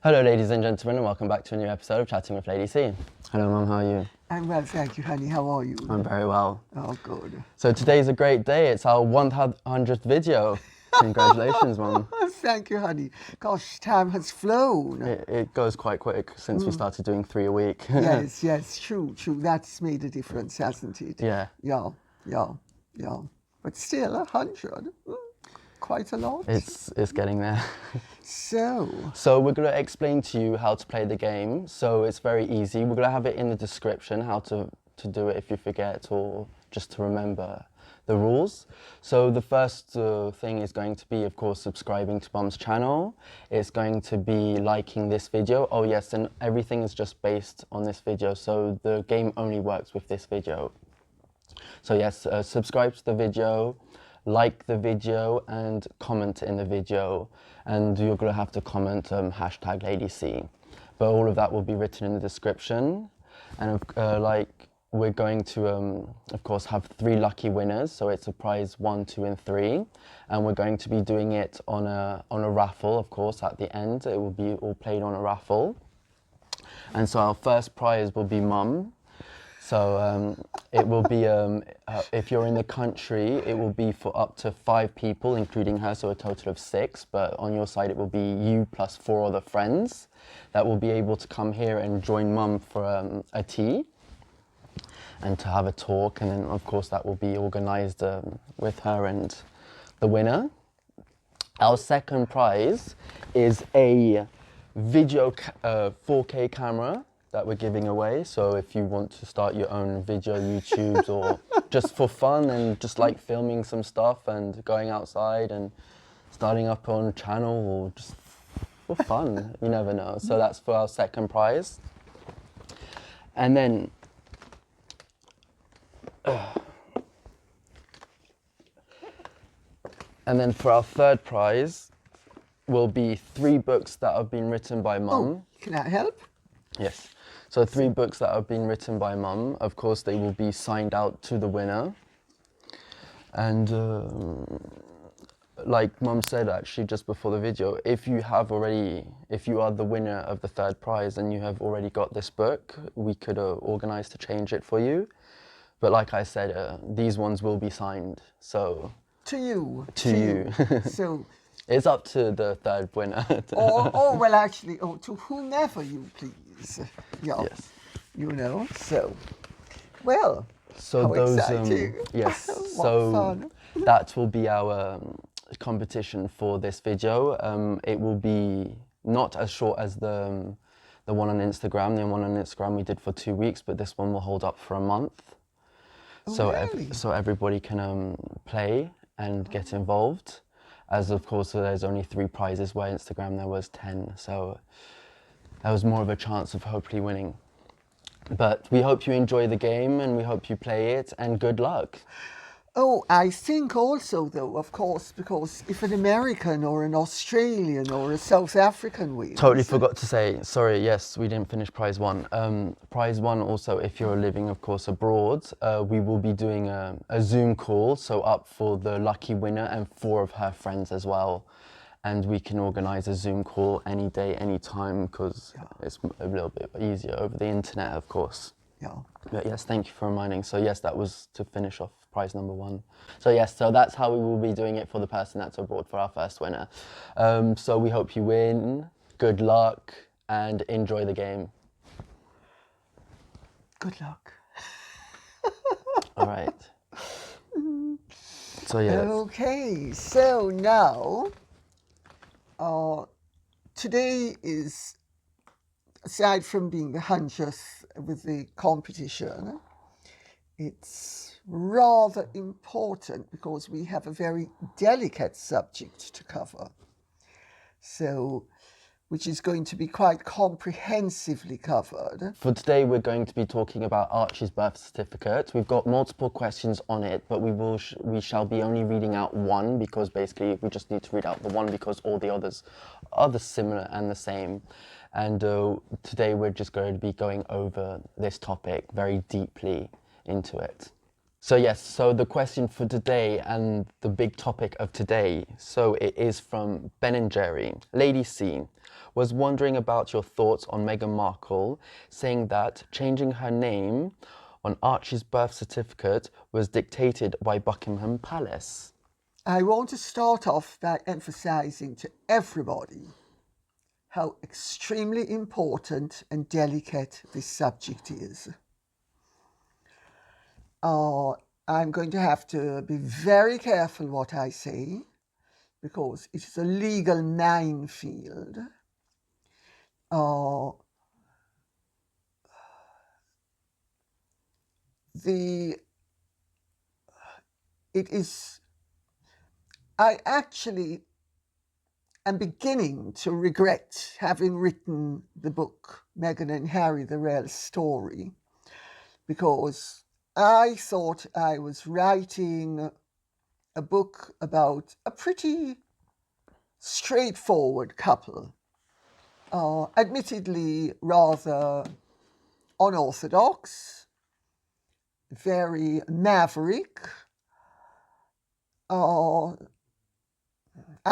Hello ladies and gentlemen, and welcome back to a new episode of Chatting with Lady C. Hello Mum, how are you? I'm well, thank you, honey. How are you? I'm very well. Oh, good. So today's a great day. It's our 100th video. Congratulations, Mum. Thank you, honey. Gosh, time has flown. It goes quite quick since we started doing 3 a week. Yes, true. That's made a difference, hasn't it? Yeah. Yeah. But still, 100. Quite a lot. It's getting there. So we're going to explain to you how to play the game. So it's very easy. We're going to have it in the description, how to do it if you forget or just to remember the rules. So the first thing is going to be, of course, subscribing to Mum's channel. It's going to be liking this video. Oh yes, and everything is just based on this video. So the game only works with this video. So yes, subscribe to the video, like the video and comment in the video, and you're going to have to comment hashtag Lady C. But all of that will be written in the description, and we're going to of course have 3 lucky winners, so it's a prize 1, 2 and 3, and we're going to be doing it on a raffle, of course. At the end it will be all played on a raffle, and so our first prize will be Mum. So it will be, if you're in the country, it will be for up to 5 people, including her, so a total of 6. But on your side, it will be you plus 4 other friends that will be able to come here and join Mum for a tea and to have a talk. And then, of course, that will be organised with her and the winner. Our second prize is a video 4K camera that we're giving away. So if you want to start your own video YouTubes or just for fun and just like filming some stuff and going outside and starting up on a channel or just for fun, you never know. So that's for our second prize. And then for our third prize will be 3 books that have been written by Mum. Oh, can I help? Yes. So 3 books that have been written by Mum. Of course, they will be signed out to the winner. And like Mum said actually just before the video, if you are the winner of the third prize and you have already got this book, we could organise to change it for you. But like I said, these ones will be signed. So To you. So. It's up to the third winner. To whomever you please. Yeah. Yes. You know, so. Well, so how those, exciting. yes, What so fun. that will be our competition for this video. It will be not as short as the one on Instagram. The one on Instagram we did for 2 weeks, but this one will hold up for a month. Oh, really? So everybody can play and get involved. As of course there's only 3 prizes, where Instagram there was 10, so there was more of a chance of hopefully winning. But we hope you enjoy the game and we hope you play it, and good luck. Oh, I think also, though, of course, because if an American or an Australian or a South African wins... Totally forgot to say, sorry, yes, we didn't finish prize 1. Prize 1 also, if you're living, of course, abroad, we will be doing a Zoom call, so up for the lucky winner and 4 of her friends as well. And we can organise a Zoom call any day, any time, because it's a little bit easier over the internet, of course. Yeah. But yes, thank you for reminding. So yes, that was to finish off prize number 1. So yes, so that's how we will be doing it for the person that's abroad for our first winner. So we hope you win, good luck, and enjoy the game. Good luck. All right. So yes. Okay, so now, today is, aside from being the 100th with the competition, it's rather important because we have a very delicate subject to cover. So, which is going to be quite comprehensively covered. For today, we're going to be talking about Archie's birth certificate. We've got multiple questions on it, but we shall be only reading out 1, because basically we just need to read out the 1 because all the others are similar and the same. And today we're just going to be going over this topic very deeply into it. So yes, so the question for today and the big topic of today, so it is from Ben and Jerry. Lady C was wondering about your thoughts on Meghan Markle, saying that changing her name on Archie's birth certificate was dictated by Buckingham Palace. I want to start off by emphasizing to everybody how extremely important and delicate this subject is. I'm going to have to be very careful what I say, because it is a legal minefield. I actually am beginning to regret having written the book Meghan and Harry, the Real Story, because I thought I was writing a book about a pretty straightforward couple, admittedly rather unorthodox, very maverick. I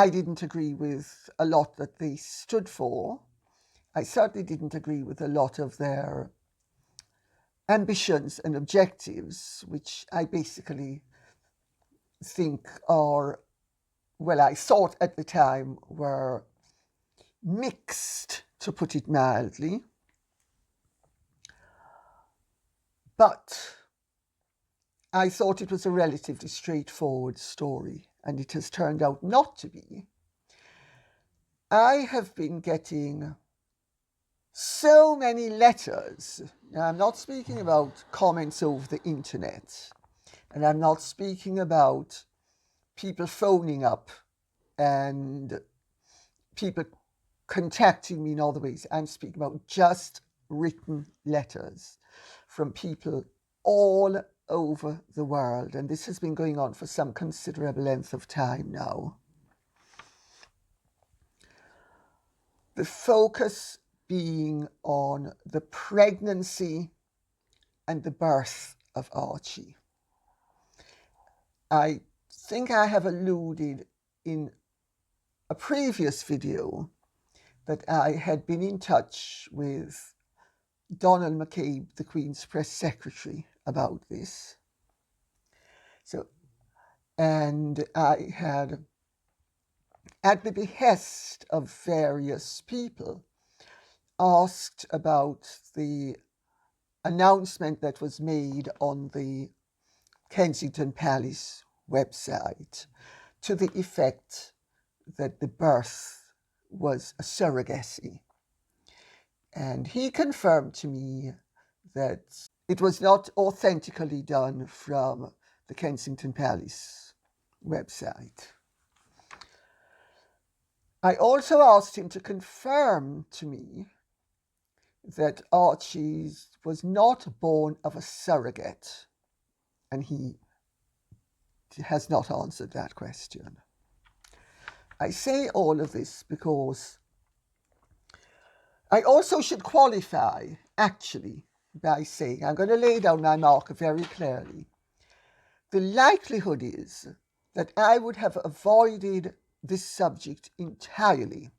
didn't agree with a lot that they stood for. I certainly didn't agree with a lot of their ambitions and objectives, which I basically think are, well, I thought at the time were mixed, to put it mildly. But I thought it was a relatively straightforward story, and it has turned out not to be. I have been getting so many letters. Now, I'm not speaking about comments over the internet, and I'm not speaking about people phoning up and people contacting me in other ways. I'm speaking about just written letters from people all over the world, and this has been going on for some considerable length of time now. The focus being on the pregnancy and the birth of Archie. I think I have alluded in a previous video that I had been in touch with Donald McCabe, the Queen's press secretary, about this. And I had, at the behest of various people, asked about the announcement that was made on the Kensington Palace website to the effect that the birth was a surrogacy. And he confirmed to me that it was not authentically done from the Kensington Palace website. I also asked him to confirm to me that Archie was not born of a surrogate, and he has not answered that question. I say all of this because I also should qualify, actually, by saying, I'm going to lay down my marker very clearly. The likelihood is that I would have avoided this subject entirely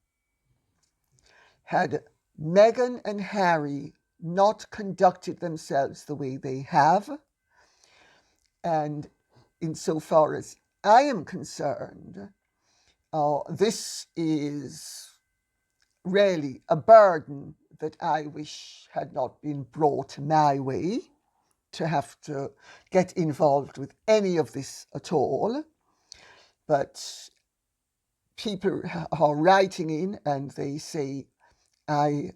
had Meghan and Harry not conducted themselves the way they have. And insofar as I am concerned, this is really a burden that I wish had not been brought my way, to have to get involved with any of this at all. But people are writing in and they say I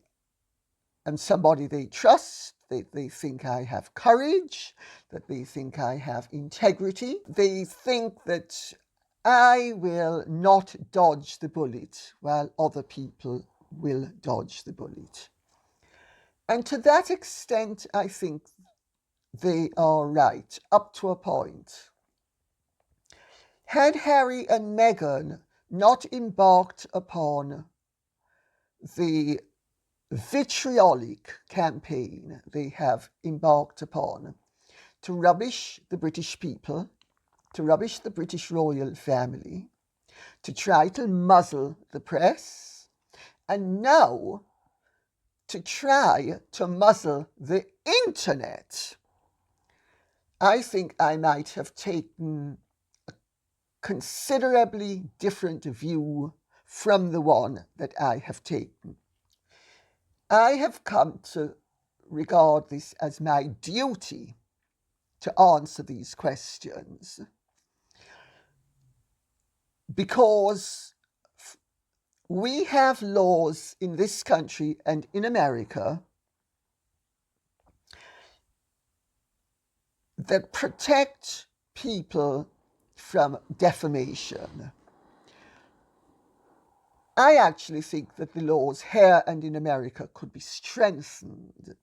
am somebody they trust, they think I have courage, that they think I have integrity. They think that I will not dodge the bullet while other people will dodge the bullet. And to that extent, I think they are right, up to a point. Had Harry and Meghan not embarked upon the vitriolic campaign they have embarked upon to rubbish the British people, to rubbish the British royal family, to try to muzzle the press, and now to try to muzzle the internet. I think I might have taken a considerably different view from the one that I have taken. I have come to regard this as my duty to answer these questions, because we have laws in this country and in America that protect people from defamation. I actually think that the laws here and in America could be strengthened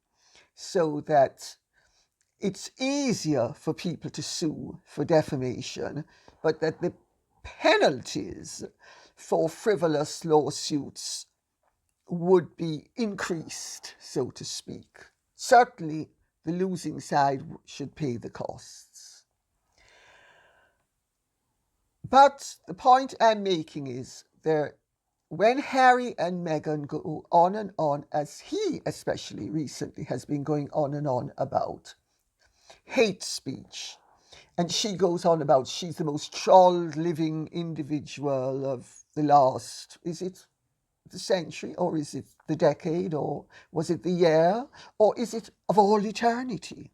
so that it's easier for people to sue for defamation, but that the penalties for frivolous lawsuits would be increased, so to speak. Certainly, the losing side should pay the costs. But the point I'm making is when Harry and Meghan go on and on, as he especially recently has been going on and on about hate speech, and she goes on about she's the most trolled living individual of the last, is it the century, or is it the decade, or was it the year, or is it of all eternity?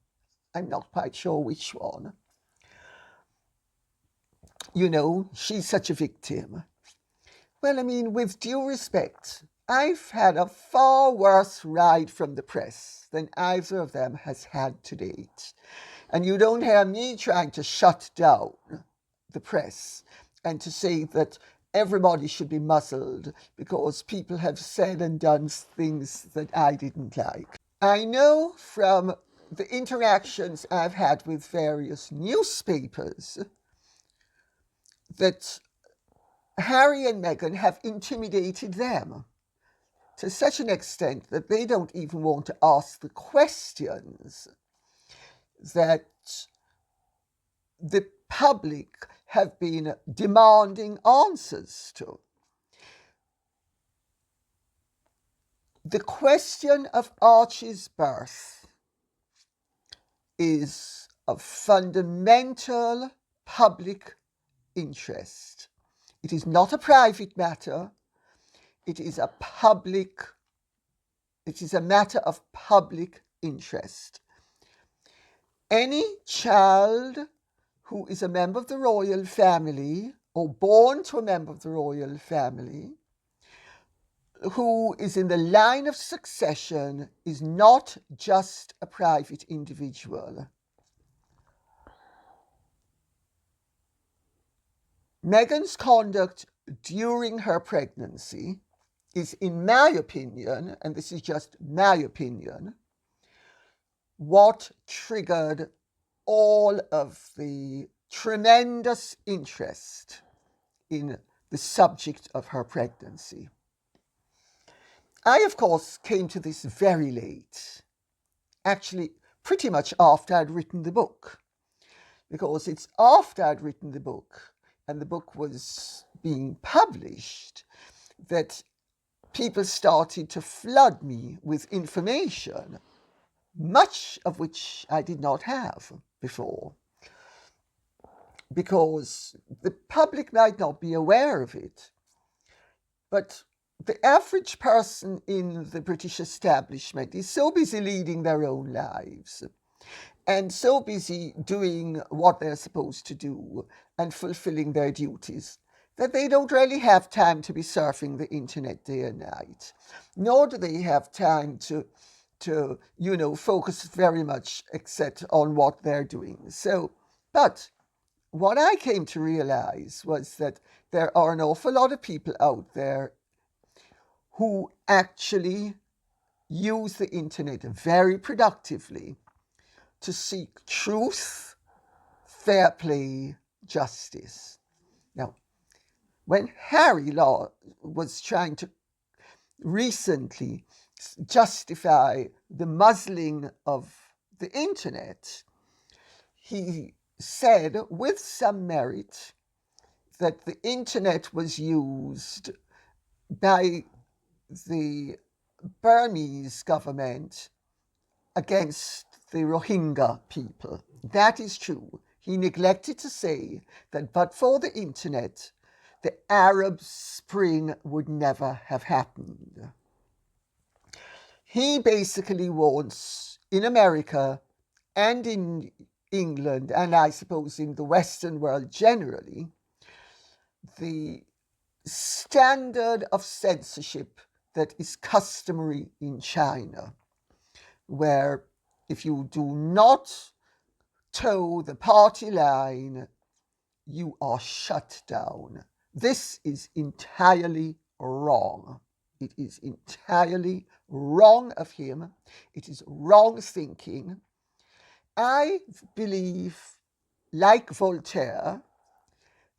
I'm not quite sure which one. You know, she's such a victim. Well, I mean, with due respect, I've had a far worse ride from the press than either of them has had to date. And you don't hear me trying to shut down the press and to say that everybody should be muzzled because people have said and done things that I didn't like. I know from the interactions I've had with various newspapers that Harry and Meghan have intimidated them to such an extent that they don't even want to ask the questions that the public have been demanding answers to. The question of Archie's birth is of fundamental public interest. It is not a private matter. It is a matter of public interest. Any child who is a member of the royal family or born to a member of the royal family who is in the line of succession is not just a private individual. Meghan's conduct during her pregnancy is, in my opinion, and this is just my opinion, what triggered all of the tremendous interest in the subject of her pregnancy. I, of course, came to this very late, actually pretty much after I'd written the book, because it's after I'd written the book and the book was being published that people started to flood me with information, much of which I did not have before, because the public might not be aware of it, but the average person in the British establishment is so busy leading their own lives and so busy doing what they're supposed to do and fulfilling their duties that they don't really have time to be surfing the internet day and night, nor do they have time to focus very much except on what they're doing. So, but what I came to realize was that there are an awful lot of people out there who actually use the internet very productively to seek truth, fair play, justice. Now, when Harry was trying to recently justify the muzzling of the internet, he said with some merit that the internet was used by the Burmese government against the Rohingya people. That is true. He neglected to say that but for the internet, the Arab Spring would never have happened. He basically wants, in America and in England, and I suppose in the Western world generally, the standard of censorship that is customary in China, where if you do not toe the party line, you are shut down. This is entirely wrong. It is entirely wrong of him. It is wrong thinking. I believe, like Voltaire,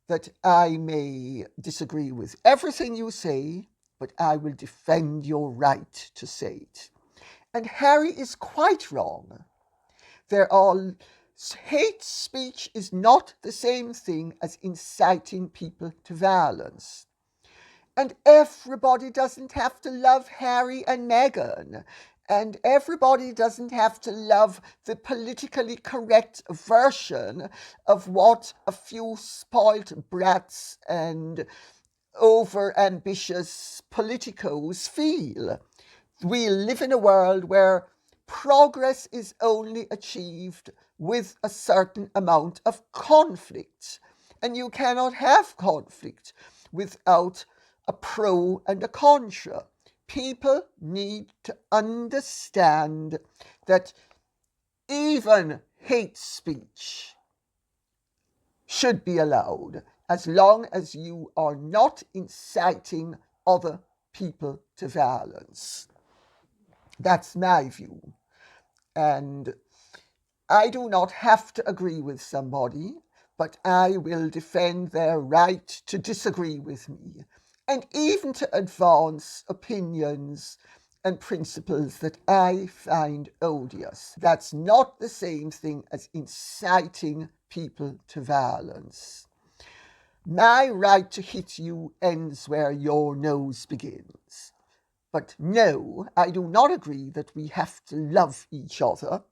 that I may disagree with everything you say, but I will defend your right to say it. And Harry is quite wrong. Hate speech is not the same thing as inciting people to violence. And everybody doesn't have to love Harry and Meghan. And everybody doesn't have to love the politically correct version of what a few spoilt brats and over-ambitious politicos feel. We live in a world where progress is only achieved with a certain amount of conflict. And you cannot have conflict without a pro and a contra. People need to understand that even hate speech should be allowed as long as you are not inciting other people to violence. That's my view. And I do not have to agree with somebody, but I will defend their right to disagree with me, and even to advance opinions and principles that I find odious. That's not the same thing as inciting people to violence. My right to hit you ends where your nose begins. But no, I do not agree that we have to love each other.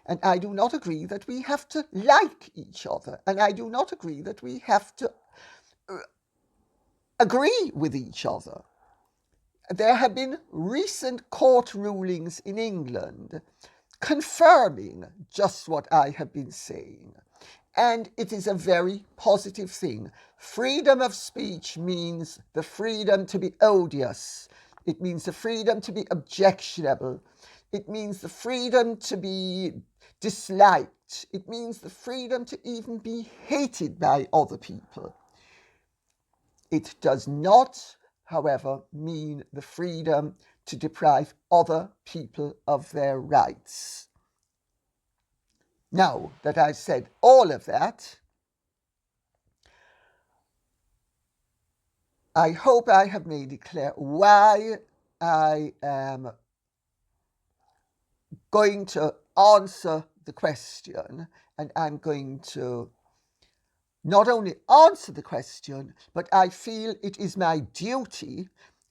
And I do not agree that we have to like each other. And I do not agree that we have to agree with each other. There have been recent court rulings in England confirming just what I have been saying. And it is a very positive thing. Freedom of speech means the freedom to be odious. It means the freedom to be objectionable. It means the freedom to be disliked. It means the freedom to even be hated by other people. It does not, however, mean the freedom to deprive other people of their rights. Now that I've said all of that, I hope I have made it clear why I am going to answer the question, and I'm going to not only answer the question, but I feel it is my duty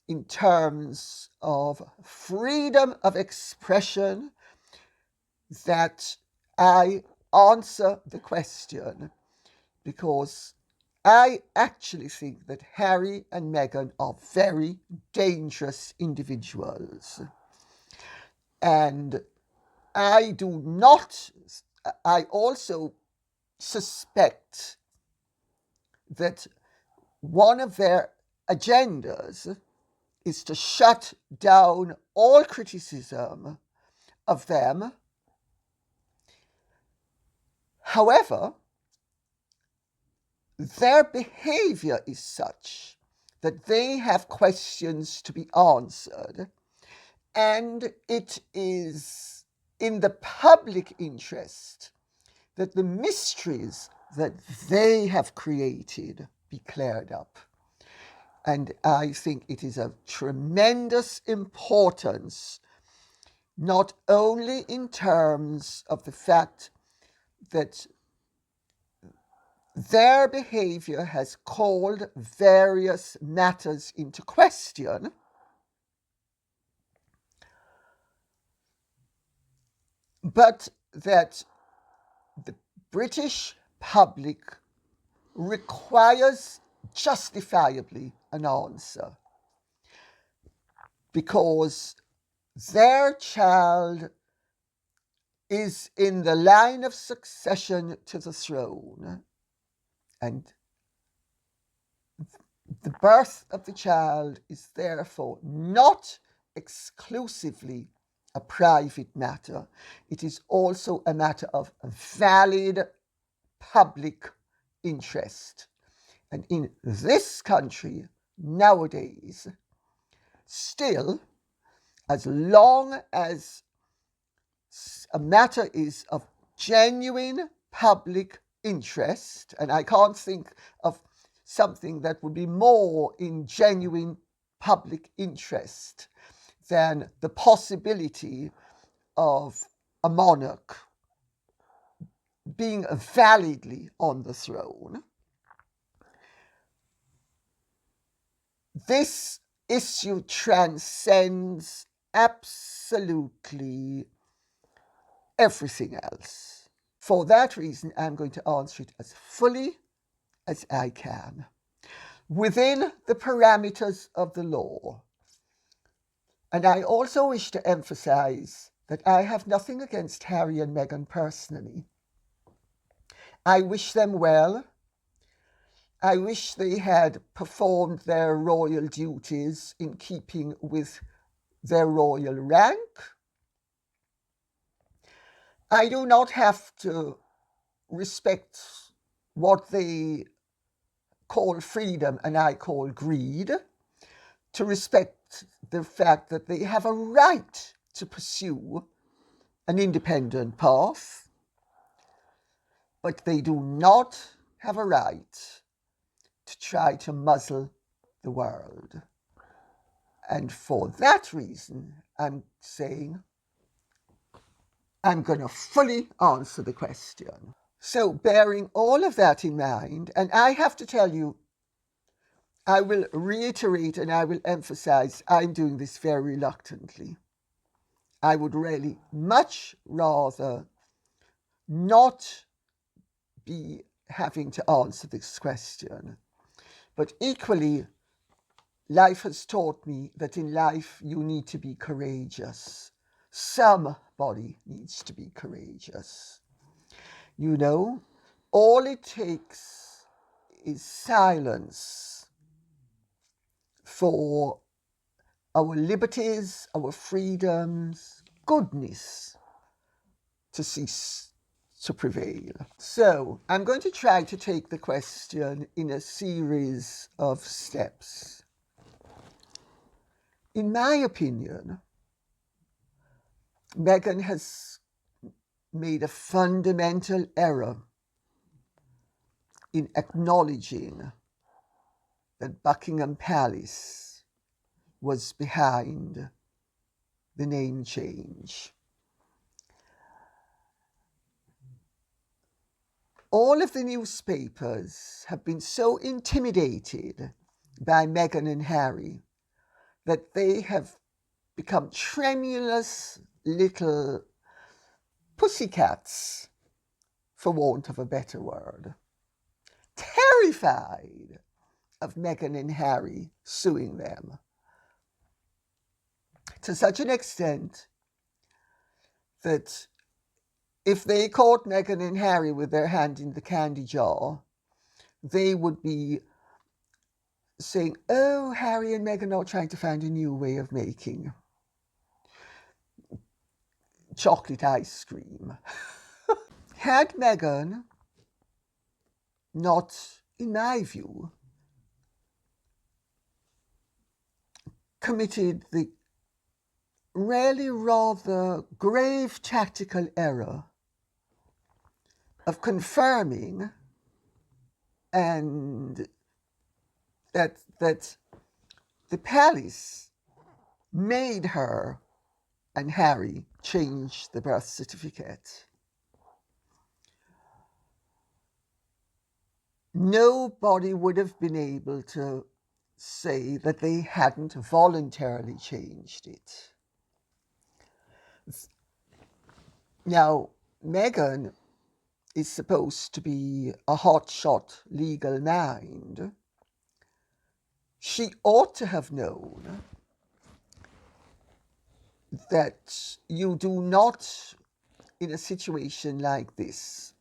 in terms of freedom of expression that I answer the question, because I actually think that Harry and Meghan are very dangerous individuals. And I also suspect that one of their agendas is to shut down all criticism of them. However, their behavior is such that they have questions to be answered, and it is in the public interest that the mysteries that they have created be cleared up. And I think it is of tremendous importance, not only in terms of the fact that their behavior has called various matters into question, but that the British public requires justifiably an answer, because their child is in the line of succession to the throne, and the birth of the child is therefore not exclusively a private matter. It is also a matter of valid public interest. And in this country nowadays, still, as long as a matter is of genuine public interest, and I can't think of something that would be more in genuine public interest than the possibility of a monarch being validly on the throne, this issue transcends absolutely everything else. For that reason, I'm going to answer it as fully as I can, within the parameters of the law. And I also wish to emphasize that I have nothing against Harry and Meghan personally. I wish them well. I wish they had performed their royal duties in keeping with their royal rank. I do not have to respect what they call freedom and I call greed, to respect the fact that they have a right to pursue an independent path, but they do not have a right to try to muzzle the world. And for that reason, I'm saying I'm going to fully answer the question. So bearing all of that in mind, and I have to tell you, I will reiterate and I will emphasize, I'm doing this very reluctantly. I would really much rather not be having to answer this question. But equally, life has taught me that in life you need to be courageous. Somebody needs to be courageous. You know, all it takes is silence for our liberties, our freedoms, goodness to cease to prevail. So I'm going to try to take the question in a series of steps. In my opinion, Meghan has made a fundamental error in acknowledging that Buckingham Palace was behind the name change. All of the newspapers have been so intimidated by Meghan and Harry that they have become tremulous little pussycats, for want of a better word, terrified of Meghan and Harry suing them, to such an extent that if they caught Meghan and Harry with their hand in the candy jar, they would be saying, oh, Harry and Meghan are trying to find a new way of making chocolate ice cream. Had Meghan not, in my view, committed the really rather grave tactical error of confirming and that the palace made her and Harry change the birth certificate. nobody would have been able to say that they hadn't voluntarily changed it. Now, Meghan is supposed to be a hotshot legal mind. She ought to have known that you do not, in a situation like this,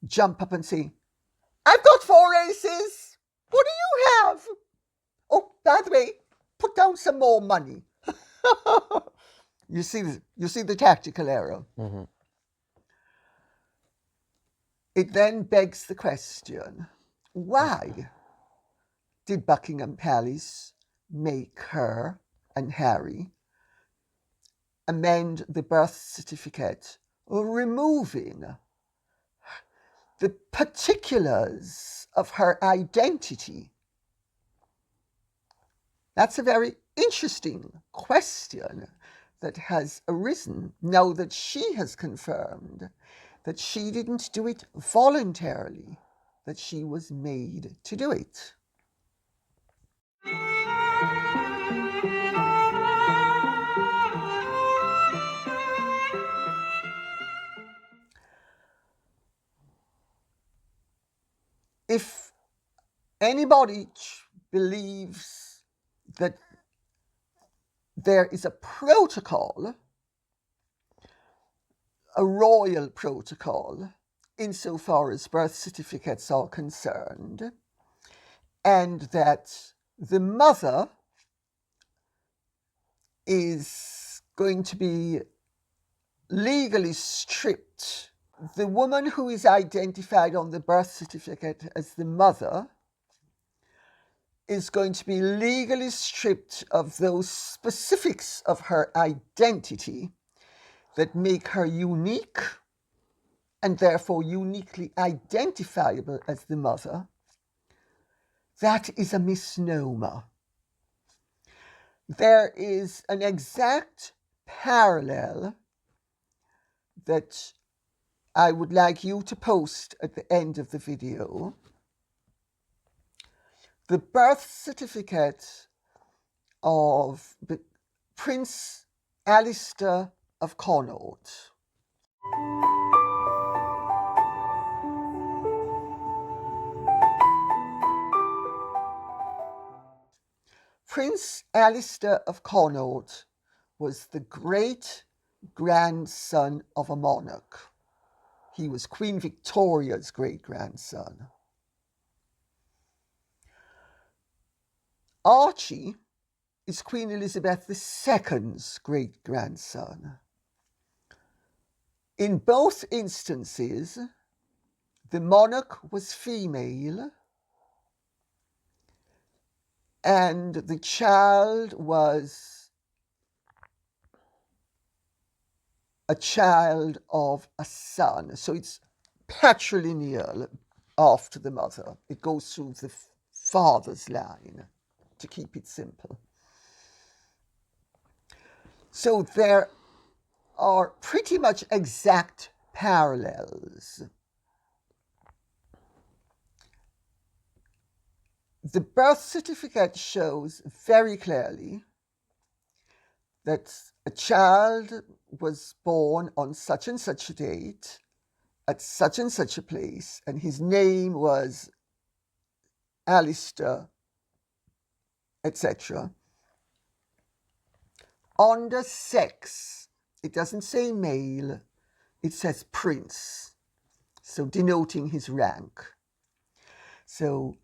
jump up and say, I've got 4 aces. What do you have? Oh, by the way, put down some more money. You see the tactical error. Mm-hmm. It then begs the question, why did Buckingham Palace make her and Harry amend the birth certificate, removing the particulars of her identity? That's a very interesting question that has arisen now that she has confirmed that she didn't do it voluntarily, that she was made to do it. If anybody believes that there is a protocol, a royal protocol, insofar as birth certificates are concerned, and that the mother is going to be legally stripped, the woman who is identified on the birth certificate as the mother is going to be legally stripped of those specifics of her identity that make her unique and therefore uniquely identifiable as the mother. That is a misnomer. There is an exact parallel that I would like you to post at the end of the video. The birth certificate of Prince Alistair of Connaught. Prince Alistair of Connaught was the great-grandson of a monarch. He was Queen Victoria's great-grandson. Archie is Queen Elizabeth II's great-grandson. In both instances, the monarch was female and the child was a child of a son. So it's patrilineal after the mother. It goes through the father's line, to keep it simple. So there are pretty much exact parallels. The birth certificate shows very clearly that a child was born on such and such a date, at such and such a place, and his name was Alistair, etc. Under sex, it doesn't say male, it says prince, so denoting his rank. So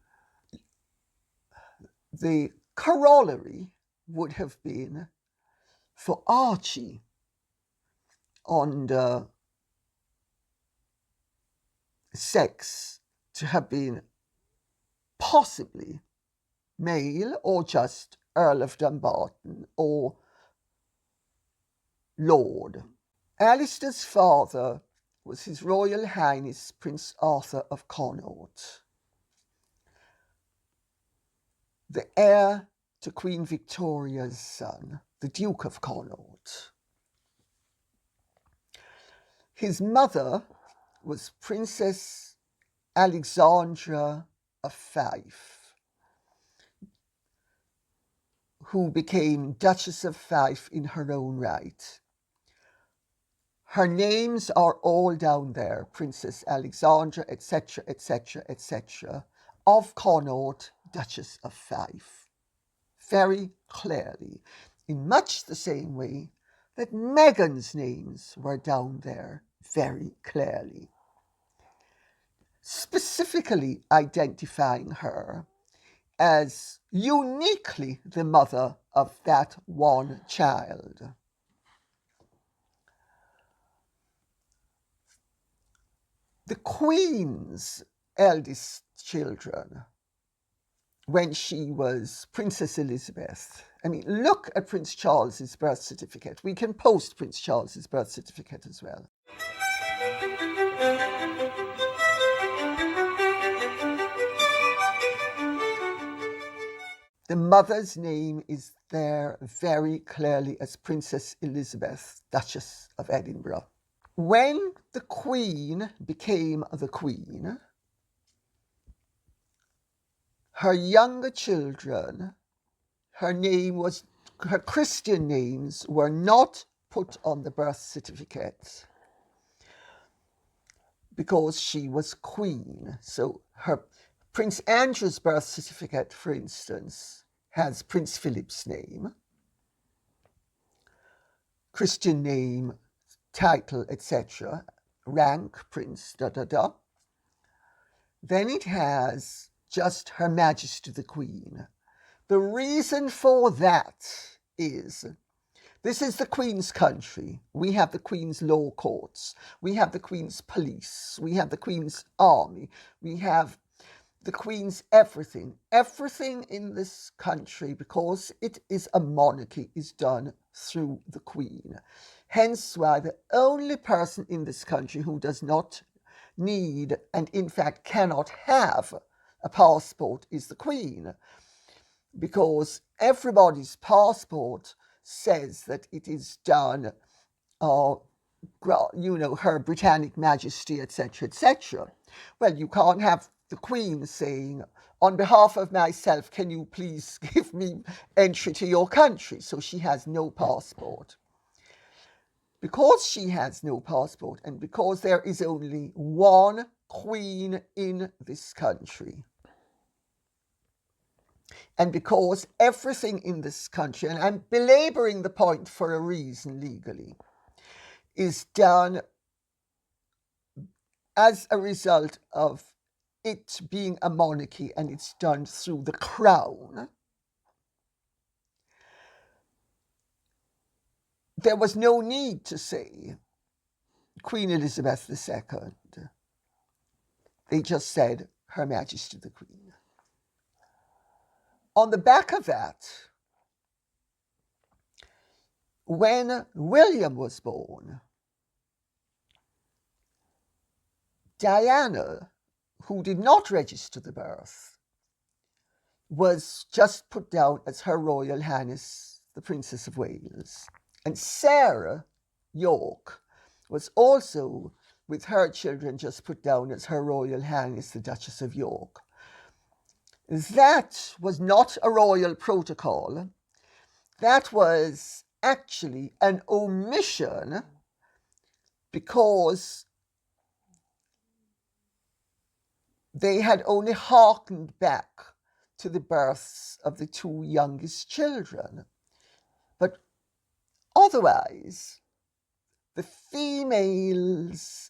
the corollary would have been for Archie under sex to have been possibly male or just Earl of Dumbarton or Lord. Alistair's father was His Royal Highness Prince Arthur of Connaught, the heir to Queen Victoria's son, the Duke of Connaught. His mother was Princess Alexandra of Fife, who became Duchess of Fife in her own right. Her names are all down there, Princess Alexandra, etc., etc., etc., of Connaught, Duchess of Fife, very clearly, in much the same way that Meghan's names were down there very clearly, specifically identifying her as uniquely the mother of that one child. The Queen's eldest children, when she was Princess Elizabeth, I mean, look at Prince Charles's birth certificate. We can post Prince Charles's birth certificate as well. The mother's name is there very clearly as Princess Elizabeth, Duchess of Edinburgh. When the Queen became the Queen, her younger children, her Christian names were not put on the birth certificate because she was Queen. So her Prince Andrew's birth certificate, for instance, has Prince Philip's name, Christian name, title, etc., rank, Prince, Then it has just Her Majesty the Queen. The reason for that is, this is the Queen's country. We have the Queen's law courts. We have the Queen's police. We have the Queen's army. We have the Queen's everything. Everything in this country, because it is a monarchy, is done through the Queen. Hence why the only person in this country who does not need, and in fact cannot have, a passport is the Queen. Because everybody's passport says that it is done, Her Britannic Majesty, etc., etc. Well, you can't have the Queen saying, on behalf of myself, can you please give me entry to your country? So she has no passport. Because she has no passport, and because there is only one Queen in this country, and because everything in this country, and I'm belaboring the point for a reason legally, is done as a result of it being a monarchy, and it's done through the crown, there was no need to say Queen Elizabeth II. They just said Her Majesty the Queen. On the back of that, when William was born, Diana, who did not register the birth, was just put down as Her Royal Highness, the Princess of Wales. And Sarah York was also, with her children, just put down as Her Royal Highness, the Duchess of York. That was not a royal protocol. That was actually an omission, because they had only hearkened back to the births of the two youngest children. But otherwise, the females'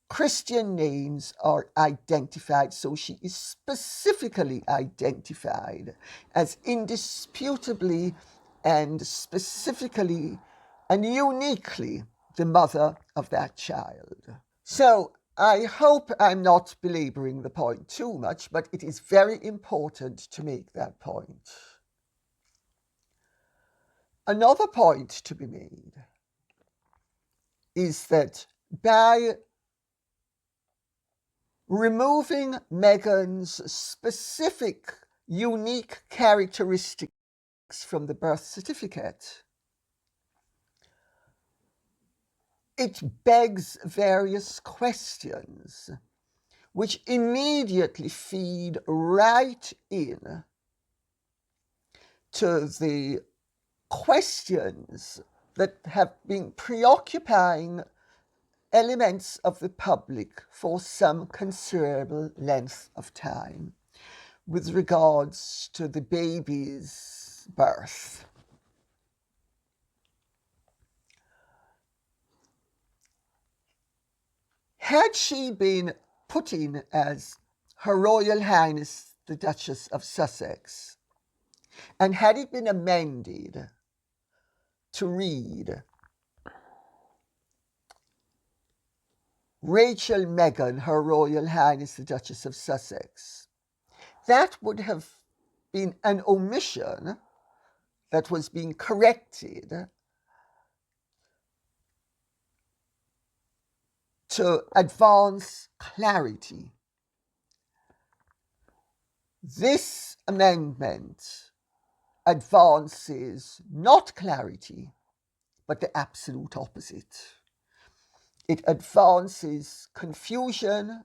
Christian names are identified, so she is specifically identified as indisputably and specifically and uniquely the mother of that child. So I hope I'm not belaboring the point too much, but it is very important to make that point. Another point to be made is that by removing Meghan's specific, unique characteristics from the birth certificate, it begs various questions. which immediately feed right in to the questions that have been preoccupying elements of the public for some considerable length of time with regards to the baby's birth. Had she been put in as Her Royal Highness the Duchess of Sussex, and had it been amended to read Rachel Meghan, Her Royal Highness the Duchess of Sussex, that would have been an omission that was being corrected to advance clarity. This amendment advances not clarity, but the absolute opposite. It advances confusion,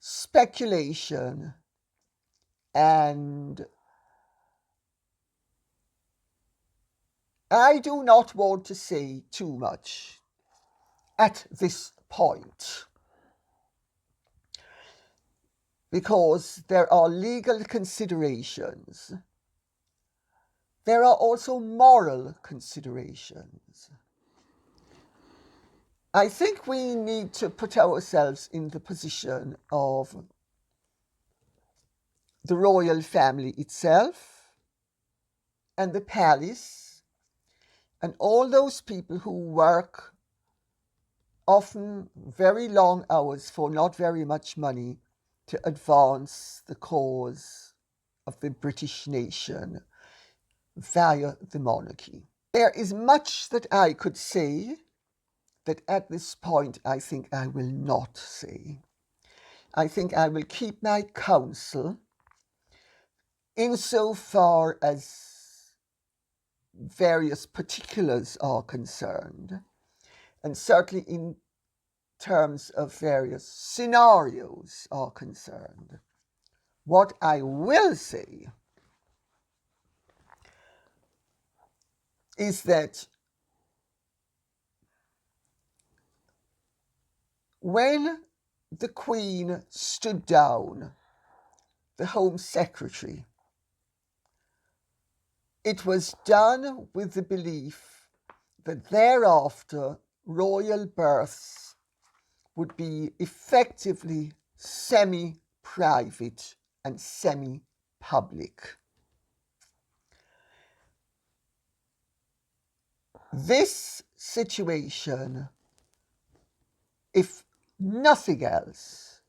speculation, and I do not want to say too much at this point, because there are legal considerations. There are also moral considerations. I think we need to put ourselves in the position of the royal family itself and the palace and all those people who work often very long hours for not very much money to advance the cause of the British nation via the monarchy. There is much that I could say that at this point I think I will not say. I think I will keep my counsel insofar as various particulars are concerned, and certainly in terms of various scenarios are concerned. What I will say is that when the Queen stood down the Home Secretary, it was done with the belief that thereafter royal births would be effectively semi-private and semi-public. This situation, if nothing else,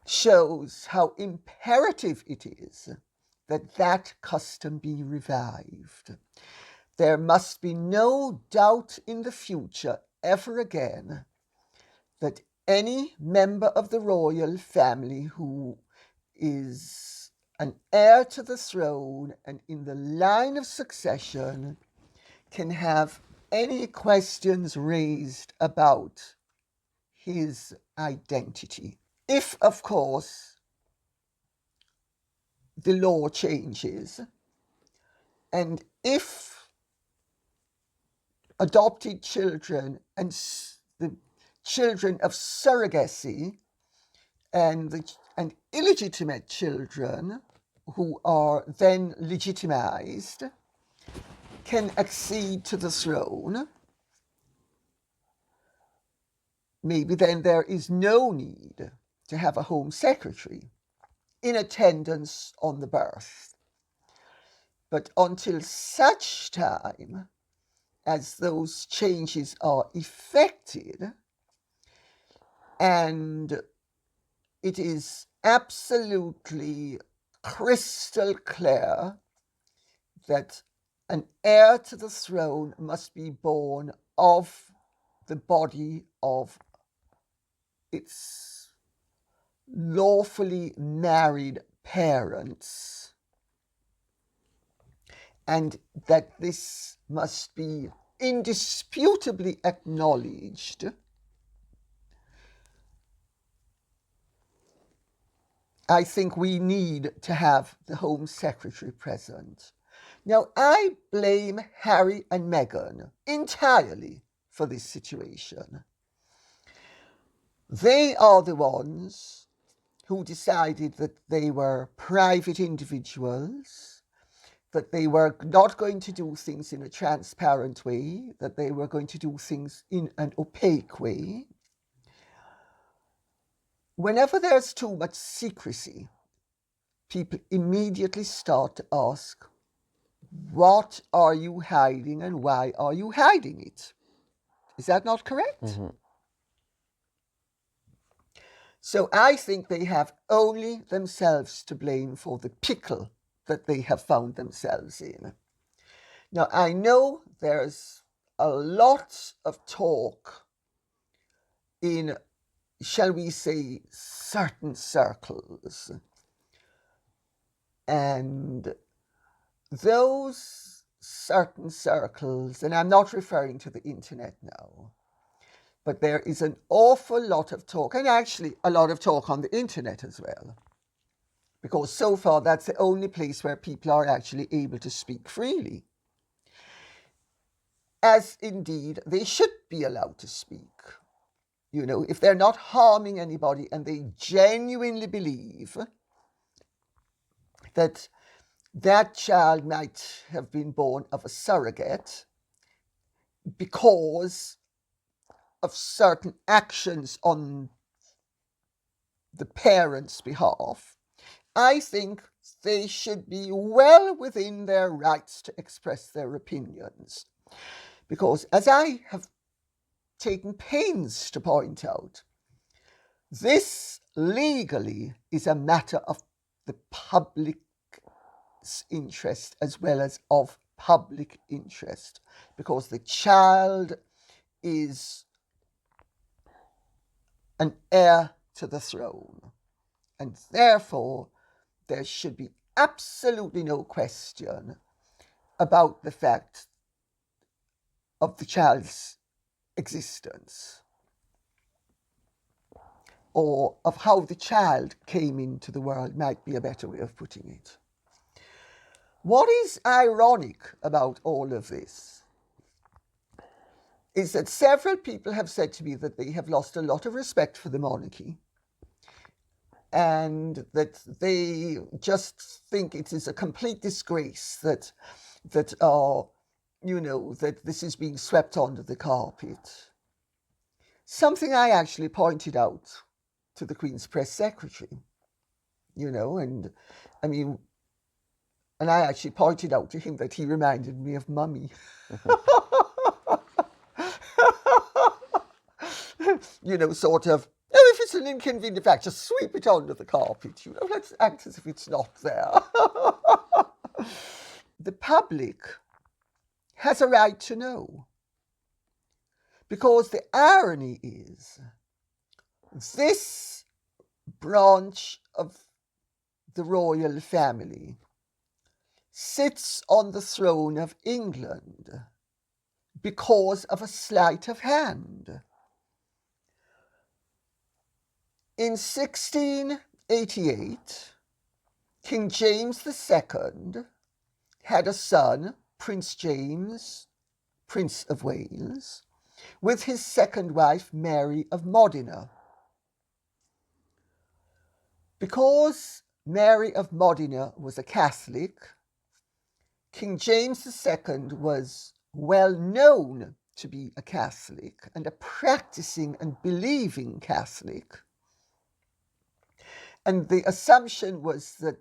shows how imperative it is that that custom be revived. There must be no doubt in the future ever again that any member of the royal family who is an heir to the throne and in the line of succession can have any questions raised about his identity. If, of course, the law changes, and if adopted children and the children of surrogacy and illegitimate children who are then legitimized can accede to the throne, maybe then there is no need to have a Home Secretary in attendance on the birth. But until such time as those changes are effected, and it is absolutely crystal clear that an heir to the throne must be born of the body of its lawfully married parents, and that this must be indisputably acknowledged, I think we need to have the Home Secretary present. Now, I blame Harry and Meghan entirely for this situation. They are the ones who decided that they were private individuals, that they were not going to do things in a transparent way, that they were going to do things in an opaque way. Whenever there's too much secrecy, people immediately start to ask, what are you hiding and why are you hiding it? Is that not correct? Mm-hmm. So I think they have only themselves to blame for the pickle that they have found themselves in. Now, I know there's a lot of talk in, shall we say, certain circles. And those certain circles, and I'm not referring to the internet now, but there is an awful lot of talk, and actually a lot of talk on the internet as well, because so far that's the only place where people are actually able to speak freely, as indeed they should be allowed to speak. You know, if they're not harming anybody and they genuinely believe that that child might have been born of a surrogate because of certain actions on the parents' behalf, I think they should be well within their rights to express their opinions. Because, as I have taken pains to point out, this legally is a matter of the public's interest as well as of public interest, because the child is an heir to the throne, and therefore there should be absolutely no question about the fact of the child's existence or of how the child came into the world, might be a better way of putting it. What is ironic about all of this is that several people have said to me that they have lost a lot of respect for the monarchy and that they just think it is a complete disgrace that this is being swept under the carpet. Something I actually pointed out to the Queen's press secretary, and I actually pointed out to him that he reminded me of Mummy. Sort of, if it's an inconvenient fact, just sweep it under the carpet, let's act as if it's not there. The public has a right to know. Because the irony is, this branch of the royal family sits on the throne of England because of a sleight of hand. In 1688, King James II had a son, Prince James, Prince of Wales, with his second wife, Mary of Modena. Because Mary of Modena was a Catholic, King James II was well known to be a Catholic and a practicing and believing Catholic. And the assumption was that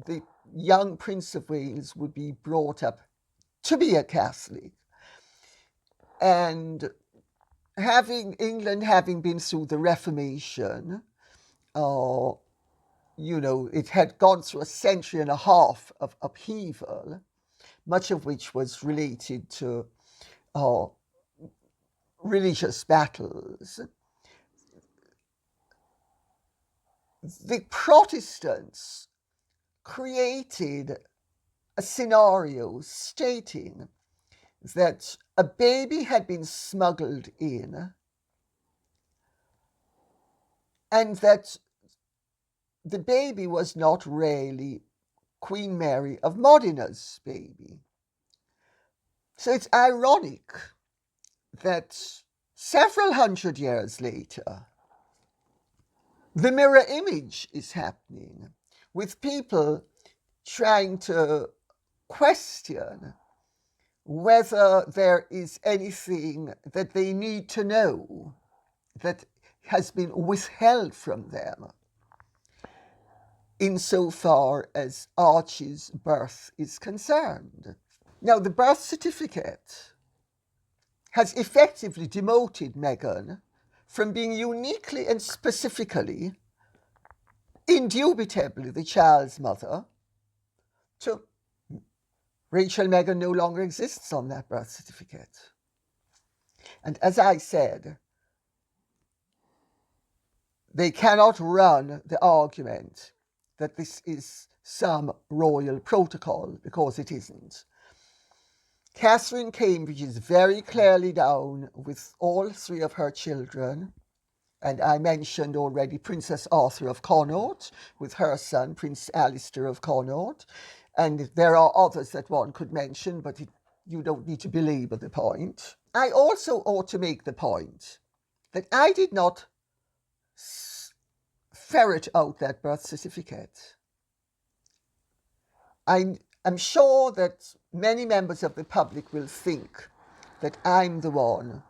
the young Prince of Wales would be brought up to be a Catholic. And England having been through the Reformation, it had gone through a century and a half of upheaval, much of which was related to religious battles. The Protestants created a scenario stating that a baby had been smuggled in and that the baby was not really Queen Mary of Modena's baby. So it's ironic that several hundred years later, the mirror image is happening, with people trying to question whether there is anything that they need to know that has been withheld from them insofar as Archie's birth is concerned. Now, the birth certificate has effectively demoted Meghan from being uniquely and specifically, indubitably, the child's mother to Rachel Meghan no longer exists on that birth certificate. And as I said, they cannot run the argument that this is some royal protocol, because it isn't. Catherine Cambridge is very clearly down with all three of her children, and I mentioned already Princess Arthur of Connaught with her son, Prince Alistair of Connaught, and there are others that one could mention, but you don't need to belabor the point. I also ought to make the point that I did not ferret out that birth certificate. I'm sure that many members of the public will think that I'm the one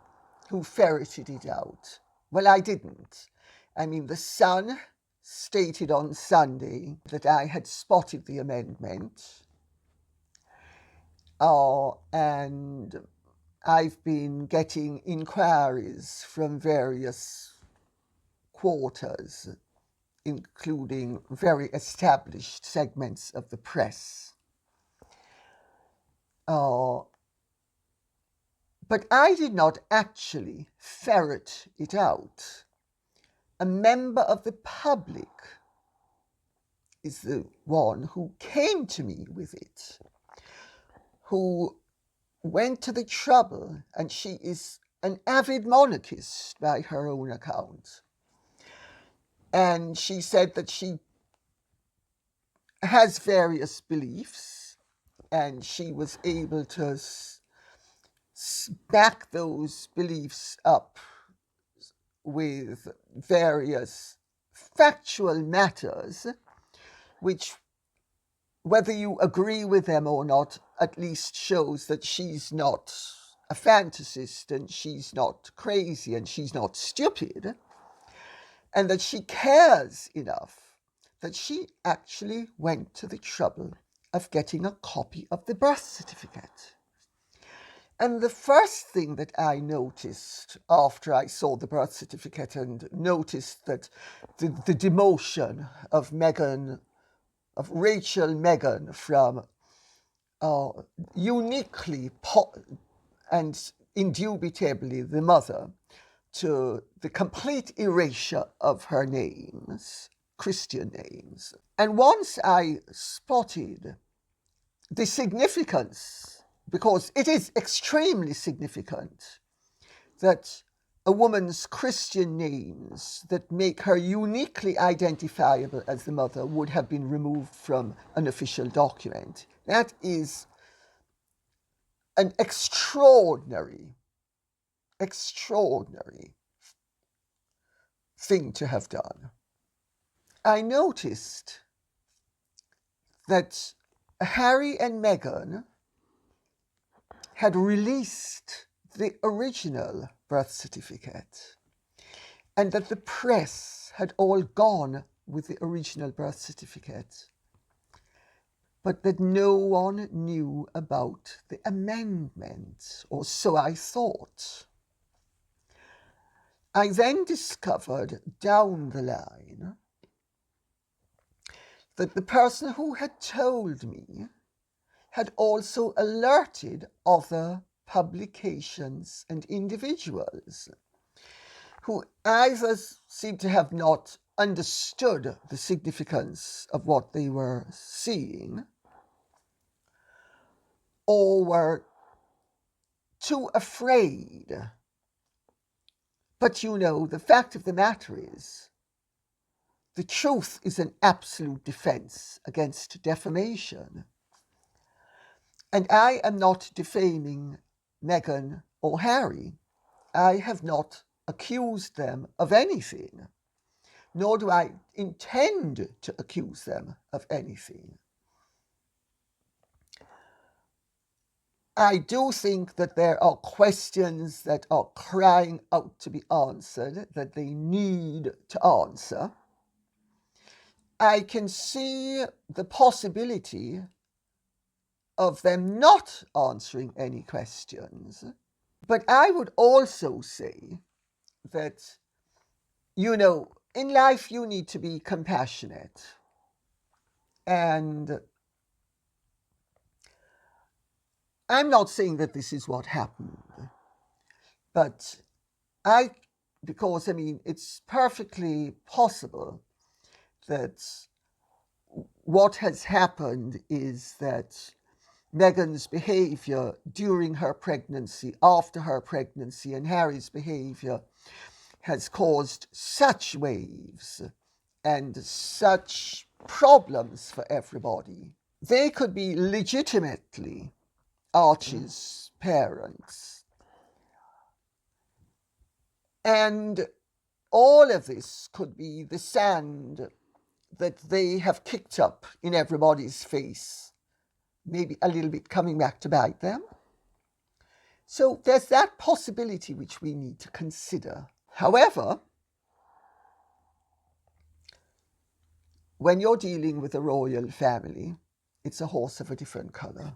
who ferreted it out. Well, I didn't. I mean, the Sun stated on Sunday that I had spotted the amendment, and I've been getting inquiries from various quarters, including very established segments of the press. But I did not actually ferret it out. A member of the public is the one who came to me with it, who went to the trouble, and she is an avid monarchist by her own account. And she said that she has various beliefs, and she was able to back those beliefs up with various factual matters, which, whether you agree with them or not, at least shows that she's not a fantasist, and she's not crazy, and she's not stupid, and that she cares enough that she actually went to the trouble of getting a copy of the birth certificate. And the first thing that I noticed after I saw the birth certificate and noticed that the demotion of Meghan, of Rachel Meghan, from uniquely and indubitably the mother, to the complete erasure of her names, Christian names. And once I spotted the significance, because it is extremely significant that a woman's Christian names that make her uniquely identifiable as the mother would have been removed from an official document. That is an extraordinary thing to have done. I noticed that Harry and Meghan had released the original birth certificate, and that the press had all gone with the original birth certificate, but that no one knew about the amendment, or so I thought. I then discovered down the line that the person who had told me had also alerted other publications and individuals who either seemed to have not understood the significance of what they were seeing, or were too afraid. But you know, the fact of the matter is the truth is an absolute defense against defamation. And I am not defaming Meghan or Harry. I have not accused them of anything, nor do I intend to accuse them of anything. I do think that there are questions that are crying out to be answered, that they need to answer. I can see the possibility of them not answering any questions. But I would also say that, you know, in life you need to be compassionate. And I'm not saying that this is what happened, but because it's perfectly possible that what has happened is that Meghan's behavior during her pregnancy, after her pregnancy, and Harry's behavior has caused such waves and such problems for everybody. They could be legitimately Archie's parents. And all of this could be the sand that they have kicked up in everybody's face, maybe a little bit coming back to bite them. So there's that possibility which we need to consider. However, when you're dealing with a royal family, it's a horse of a different colour.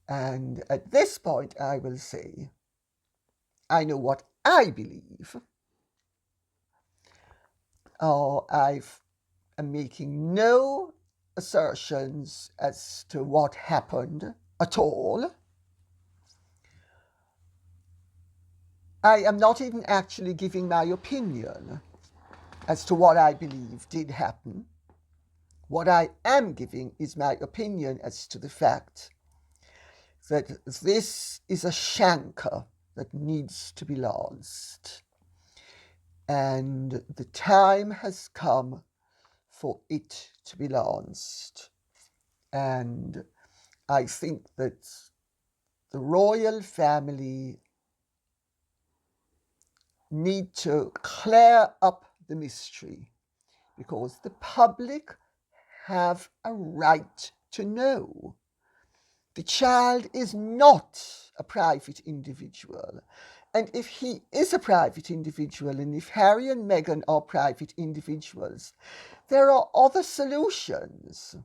And at this point, I will say, I know what I believe. I'm making no assertions as to what happened at all. I am not even actually giving my opinion as to what I believe did happen. What I am giving is my opinion as to the fact that this is a shanker that needs to be lanced. And the time has come for it to be lanced. And I think that the royal family need to clear up the mystery, because the public have a right to know. The child is not a private individual. And if he is a private individual, and if Harry and Meghan are private individuals, there are other solutions.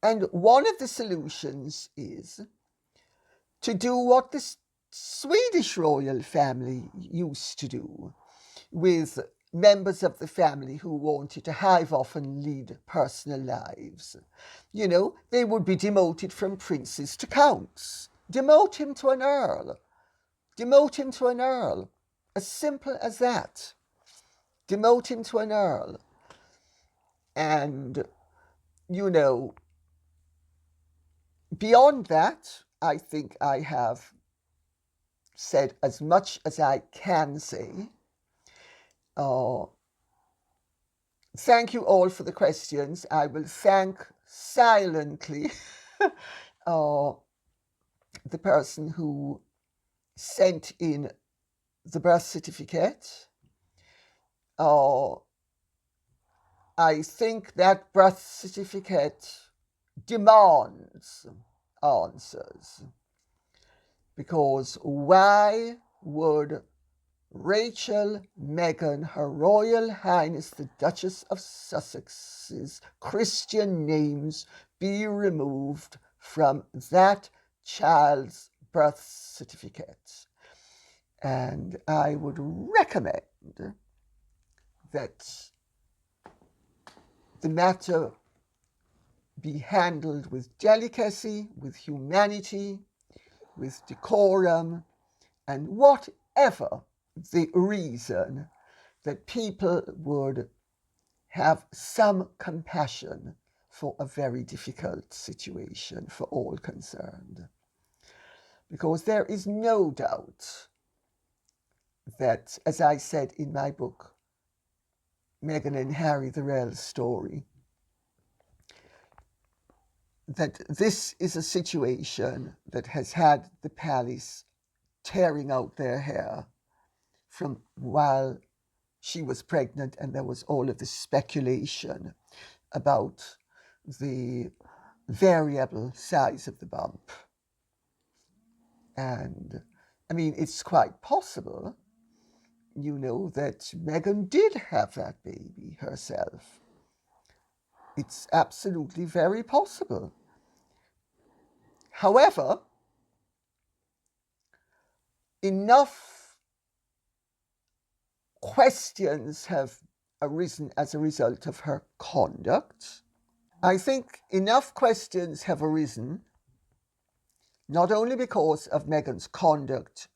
And one of the solutions is to do what the Swedish royal family used to do with members of the family who wanted to hive off and lead personal lives. You know, they would be demoted from princes to counts. Demote him to an earl. Demote him to an earl. As simple as that. Demote him to an earl. And, you know, beyond that, I think I have said as much as I can say. Thank you all for the questions. I will thank silently the person who sent in the birth certificate. I think that birth certificate demands answers, because why would Rachel Meghan, Her Royal Highness the Duchess of Sussex's Christian names be removed from that child's birth certificate? And I would recommend that the matter be handled with delicacy, with humanity, with decorum, and whatever the reason, that people would have some compassion for a very difficult situation for all concerned. Because there is no doubt that, as I said in my book, Meghan and Harry, the real story, that this is a situation that has had the palace tearing out their hair from while she was pregnant, and there was all of this speculation about the variable size of the bump. And I mean, it's quite possible, you know, that Meghan did have that baby herself. It's absolutely very possible. However, enough questions have arisen as a result of her conduct. I think enough questions have arisen, not only because of Meghan's conduct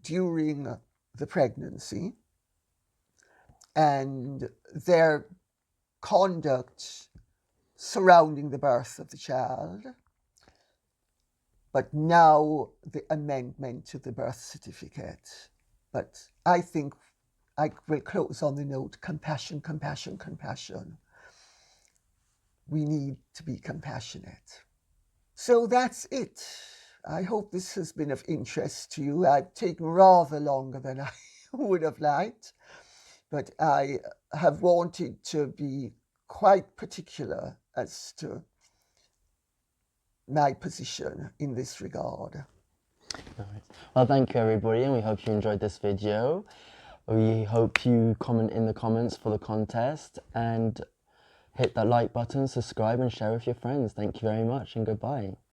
during the pregnancy and their conduct surrounding the birth of the child, but now the amendment to the birth certificate. But I think I will close on the note, compassion, compassion, compassion. We need to be compassionate. So that's it. I hope this has been of interest to you. I've taken rather longer than I would have liked, but I have wanted to be quite particular as to my position in this regard. Nice. Well, thank you everybody, and we hope you enjoyed this video. We hope you comment in the comments for the contest and hit that like button, subscribe and share with your friends. Thank you very much and goodbye.